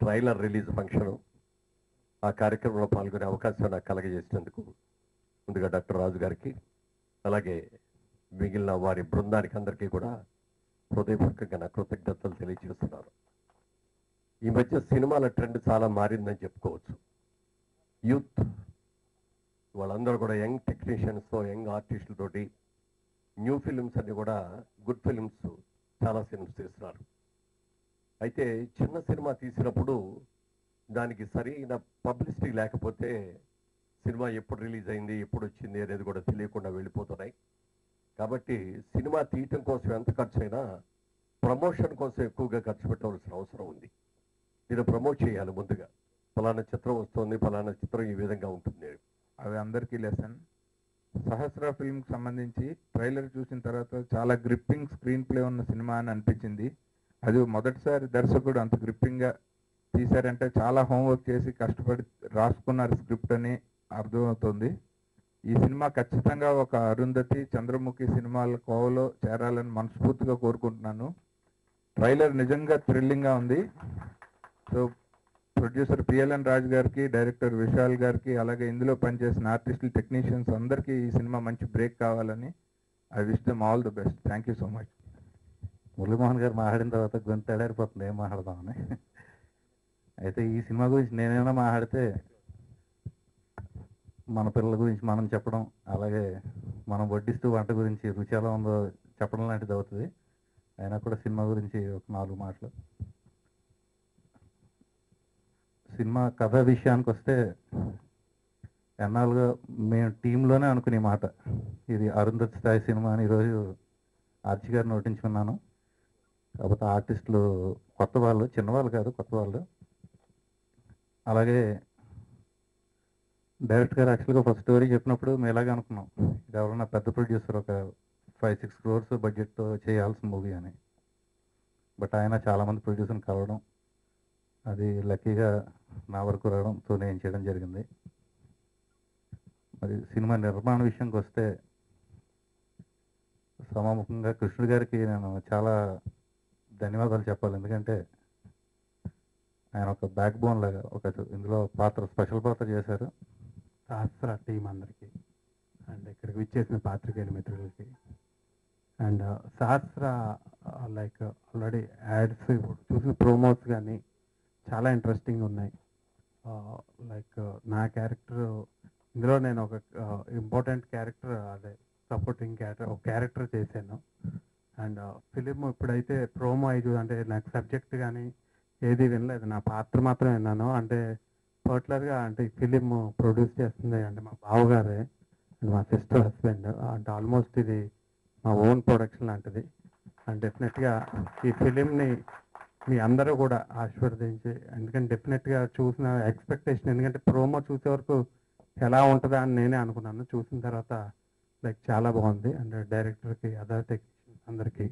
Trailer release function, ఆ కార్యక్రమంలో పాల్గొనే అవకాశం నాకు కలగజేసినందుకు ముందుగా డాక్టర్ రాజు గారికి, అలాగే మిగిలిన వారి బృందానికి అందరికీ కూడా హృదయపూర్వకంగా నా కృతజ్ఞతలు తెలియజేస్తున్నారు. ఈ మధ్య సినిమాల ట్రెండ్ చాలా మారిందని చెప్పుకోవచ్చు. యూత్ వాళ్ళందరూ కూడా యంగ్ టెక్నీషియన్స్తో, యంగ్ ఆర్టిస్టులతోటి న్యూ ఫిలిమ్స్ అన్ని కూడా గుడ్ ఫిలిమ్స్ చాలా ఫిలిమ్స్ తీస్తున్నారు. అయితే చిన్న సినిమా తీసినప్పుడు దానికి సరైన పబ్లిసిటీ లేకపోతే సినిమా ఎప్పుడు రిలీజ్ అయింది, ఎప్పుడు వచ్చింది అనేది కూడా తెలియకుండా వెళ్ళిపోతున్నాయి. కాబట్టి సినిమా తీయటం కోసం ఎంత ఖర్చు అయినా ప్రమోషన్ కోసం ఎక్కువగా ఖర్చు పెట్టవలసిన అవసరం ఉంది. దీన్ని ప్రమోట్ చేయాలి. ముందుగా ఫలానా చిత్రం వస్తుంది, ఫలానా చిత్రం ఈ విధంగా ఉంటుంది. అవి అందరికీ లెసన్. సహస్ర ఫిల్మ్కి సంబంధించి ట్రైలర్ చూసిన తర్వాత చాలా గ్రిప్పింగ్ స్క్రీన్ ప్లే ఉన్న సినిమా అని అనిపించింది. అది మొదటిసారి దర్శకుడు అంత గ్రిప్పింగ్గా తీశారంటే చాలా హోంవర్క్ చేసి కష్టపడి రాసుకున్నారు స్క్రిప్ట్ అని అర్థమవుతుంది. ఈ సినిమా ఖచ్చితంగా ఒక అరుంధతి, చంద్రముఖి సినిమాల కోవలో చేరాలని మనస్ఫూర్తిగా కోరుకుంటున్నాను. ట్రైలర్ నిజంగా థ్రిల్లింగ్గా ఉంది. సో ప్రొడ్యూసర్ పిఎల్ఎన్ రాజు గారికి, డైరెక్టర్ విశాల్ గారికి, అలాగే ఇందులో పనిచేసిన ఆర్టిస్టులు, టెక్నీషియన్స్ అందరికీ ఈ సినిమా మంచి బ్రేక్ కావాలని I wish them all the best. Thank you so much. Muralimohan గారు మాట్లాడిన తర్వాత గొంతు ఎడారిపోతుంది, ఏం మాట్లాడదామని. అయితే ఈ సినిమా గురించి నేనేమైనా మాట్లాడితే మన పిల్లల గురించి మనం చెప్పడం, అలాగే మనం వడ్డిస్తూ వంట గురించి రుచి ఎలా ఉందో చెప్పడం లాంటిది అవుతుంది. అయినా కూడా సినిమా గురించి ఒక 4 మాటలు. సినిమా కథ విషయానికి వస్తే ఎన్నాళ్ళుగా మేము టీంలోనే అనుకునే మాట, ఇది అరుంధతి స్థాయి సినిమా అని ఈరోజు ఆర్చి గారు నోటించుకున్నాను. కాకపోతే ఆర్టిస్టులు కొత్త వాళ్ళు, చిన్నవాళ్ళు కాదు, కొత్త వాళ్ళు. అలాగే డైరెక్టర్ గారు యాక్చువల్గా ఫస్ట్ స్టోరీ చెప్పినప్పుడు మేము ఇలాగే అనుకున్నాం, ఇది ఎవరన్నా పెద్ద ప్రొడ్యూసర్ ఒక 5-6 crores బడ్జెట్తో చేయాల్సిన మూవీ అని. బట్ ఆయన చాలామంది ప్రొడ్యూసర్ని కలవడం, అది లక్కీగా నా వరకు రావడంతో నేను చేయడం జరిగింది. మరి సినిమా నిర్మాణ విషయానికి వస్తే సమాముఖంగా కృష్ణుడి గారికి నేను చాలా ధన్యవాదాలు చెప్పాలి. ఎందుకంటే ఆయన ఒక బ్యాక్ బోన్ లాగా ఒక ఇందులో పాత్ర, స్పెషల్ పాత్ర చేశారు. సహస్ర టీం అందరికీ అండ్ ఇక్కడికి విచ్చేసిన పాత్రికేయుల మిత్రులకి. And Sahasra like already ads చూసిన ప్రోమోస్ కానీ చాలా ఇంట్రెస్టింగ్ ఉన్నాయి. లైక్ నా క్యారెక్టర్ ఇందులో నేను ఒక ఇంపార్టెంట్ క్యారెక్టర్, అదే సపోర్టింగ్ క్యారెక్టర్, ఒక క్యారెక్టర్ చేశాను. అండ్ ఫిలిం ఇప్పుడైతే ప్రోమో అయ్యి అంటే నాకు సబ్జెక్ట్ కానీ ఏది వినలేదు, నా పాత్ర మాత్రం విన్నాను. అంటే పర్టికులర్గా అంటే ఈ ఫిలిం ప్రొడ్యూస్ చేస్తుంది అంటే మా బావగారే అండ్ మా సిస్టర్ హస్బెండ్. అంటే ఆల్మోస్ట్ ఇది మా ఓన్ ప్రొడక్షన్ లాంటిది. అండ్ డెఫినెట్గా ఈ ఫిలింని మీ అందరూ కూడా ఆశీర్వదించి, ఎందుకంటే డెఫినెట్గా చూసిన ఎక్స్పెక్టేషన్, ఎందుకంటే ప్రోమో చూసే వరకు ఎలా ఉంటుందా అని నేనే అనుకున్నాను. చూసిన తర్వాత లైక్ చాలా బాగుంది. అండ్ డైరెక్టర్కి, అదర్ టెక్నీషియన్స్ అందరికీ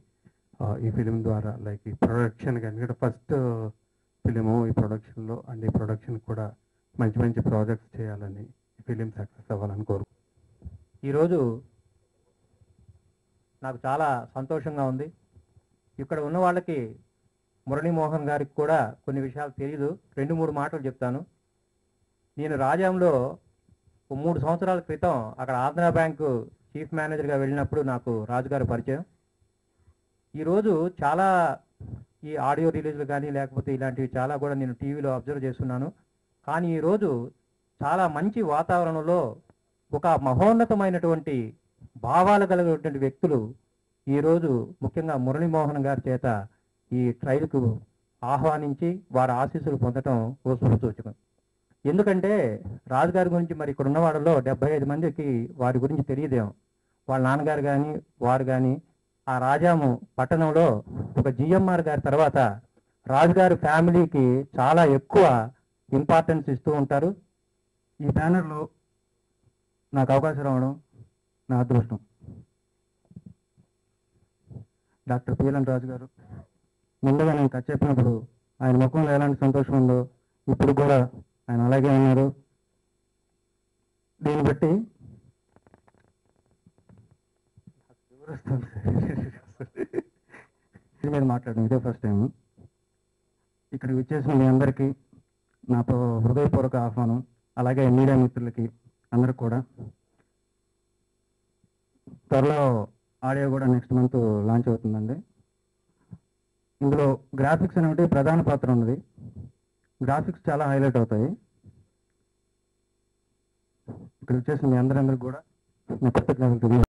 ఈ ఫిలిం ద్వారా లైక్ ఈ ప్రొడక్షన్కి, ఎందుకంటే ఫస్ట్ ఫిలిము ఈ ప్రొడక్షన్లో, అండ్ ఈ ప్రొడక్షన్ కూడా మంచి మంచి ప్రాజెక్ట్స్ చేయాలని, ఈ ఫిలిం సక్సెస్ అవ్వాలని కోరుకుంటున్నాను. ఈరోజు నాకు చాలా సంతోషంగా ఉంది. ఇక్కడ ఉన్న వాళ్ళకి, మురళీమోహన్ గారికి కూడా కొన్ని విషయాలు తెలియదు. 2-3 మాటలు చెప్తాను. నేను రాజాంలో 3 సంవత్సరాల క్రితం అక్కడ ఆంధ్రా బ్యాంకు చీఫ్ మేనేజర్గా వెళ్ళినప్పుడు నాకు రాజుగారి పరిచయం. ఈరోజు చాలా ఈ ఆడియో రిలీజ్లు కానీ లేకపోతే ఇలాంటివి చాలా కూడా నేను టీవీలో అబ్జర్వ్ చేస్తున్నాను. కానీ ఈరోజు చాలా మంచి వాతావరణంలో ఒక మహోన్నతమైనటువంటి భావాలు కలిగినటువంటి వ్యక్తులు ఈరోజు ముఖ్యంగా మురళీమోహన్ గారి చేత ఈ ట్రైల్కు ఆహ్వానించి వారి ఆశీస్సులు పొందడం సూచకం. ఎందుకంటే రాజుగారి గురించి మరి ఇక్కడ ఉన్న వాళ్ళలో 75 మందికి వారి గురించి తెలియదేమో. వాళ్ళ నాన్నగారు కానీ వారు కానీ ఆ రాజాము పట్టణంలో ఒక జిఎంఆర్ గారి తర్వాత రాజుగారి ఫ్యామిలీకి చాలా ఎక్కువ ఇంపార్టెన్స్ ఇస్తూ ఉంటారు. ఈ బ్యానర్లో నాకు అవకాశం రావడం నా అదృష్టం. డాక్టర్ పిఎల్ఎన్ రాజు గారు ముందుగా నేను కథ చెప్పినప్పుడు ఆయన ముఖంలో ఎలాంటి సంతోషం ఉందో ఇప్పుడు కూడా ఆయన అలాగే ఉన్నారు. దీన్ని బట్టి దీని మీద మాట్లాడడం ఇదే ఫస్ట్ టైం. ఇక్కడికి వచ్చేసిన మీ అందరికీ నా హృదయపూర్వక ఆహ్వానం. అలాగే మీడియా మిత్రులకి అందరికి కూడా. త్వరలో ఆడియో కూడా నెక్స్ట్ మంత్ లాంచ్ అవుతుందండి. ఇందులో గ్రాఫిక్స్ అనేవి ప్రధాన పాత్ర ఉన్నది. గ్రాఫిక్స్ చాలా హైలైట్ అవుతాయి. ఇక్కడ వచ్చేసిన మీ అందరికీ కూడా నా కృతజ్ఞతలు తెలియజేస్తున్నాను.